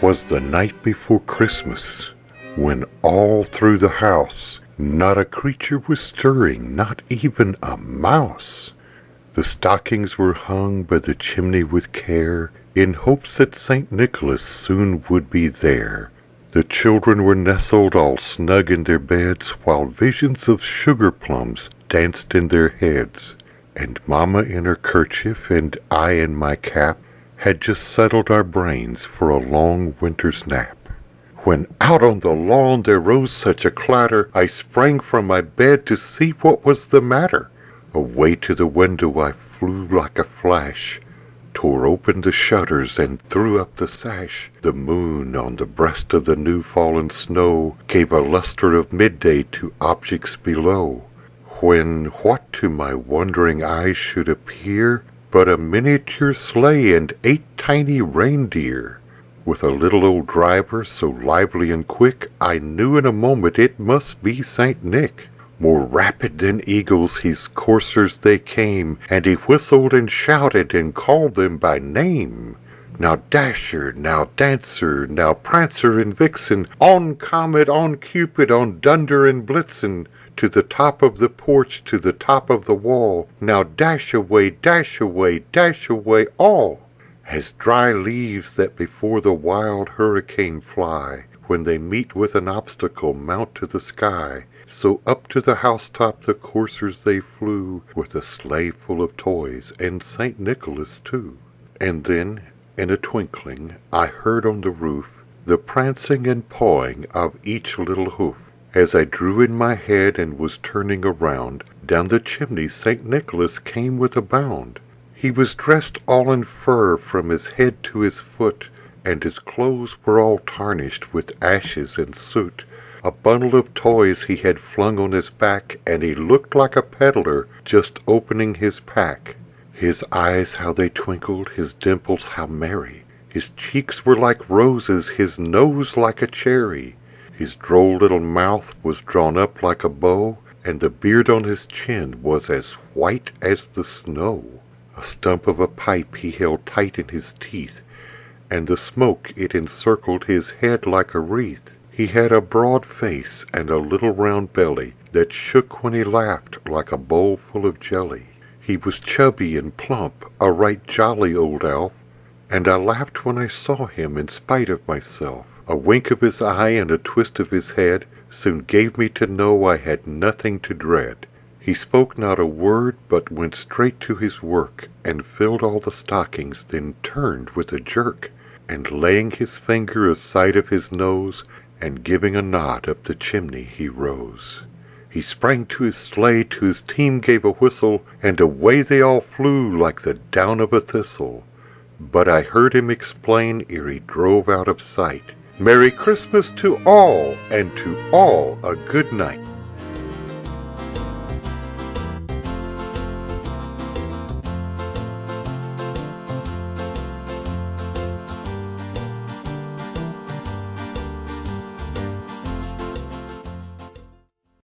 'Twas the night before Christmas, when all through the house not a creature was stirring, not even a mouse. The stockings were hung by the chimney with care, in hopes that St. Nicholas soon would be there. The children were nestled all snug in their beds, while visions of sugar plums danced in their heads. And Mamma in her kerchief, and I in my cap, had just settled our brains for a long winter's nap. When out on the lawn there rose such a clatter, I sprang from my bed to see what was the matter. Away to the window I flew like a flash, tore open the shutters and threw up the sash. The moon on the breast of the new-fallen snow gave a lustre of midday to objects below, when what to my wondering eyes should appear but a miniature sleigh and 8 tiny reindeer. With a little old driver so lively and quick, I knew in a moment it must be St. Nick. More rapid than eagles his coursers they came, and he whistled and shouted and called them by name. Now Dasher, now Dancer, now Prancer and Vixen, on Comet, on Cupid, on Dunder and Blitzen, to the top of the porch, to the top of the wall. Now dash away, all, as dry leaves that before the wild hurricane fly, when they meet with an obstacle, mount to the sky. So up to the housetop the coursers they flew, with a sleigh full of toys, and St. Nicholas too. And then, in a twinkling, I heard on the roof the prancing and pawing of each little hoof. As I drew in my head and was turning around, down the chimney St. Nicholas came with a bound. He was dressed all in fur from his head to his foot, and his clothes were all tarnished with ashes and soot. A bundle of toys he had flung on his back, and he looked like a peddler just opening his pack. His eyes how they twinkled, his dimples how merry. His cheeks were like roses, his nose like a cherry. His droll little mouth was drawn up like a bow, and the beard on his chin was as white as the snow. A stump of a pipe he held tight in his teeth, and the smoke it encircled his head like a wreath. He had a broad face and a little round belly that shook when he laughed like a bowl full of jelly. He was chubby and plump, a right jolly old elf, and I laughed when I saw him in spite of myself. A wink of his eye and a twist of his head soon gave me to know I had nothing to dread. He spoke not a word, but went straight to his work, and filled all the stockings, then turned with a jerk, and laying his finger aside of his nose, and giving a nod up the chimney he rose. He sprang to his sleigh, to his team gave a whistle, and away they all flew like the down of a thistle. But I heard him explain ere he drove out of sight, "Merry Christmas to all, and to all a good night."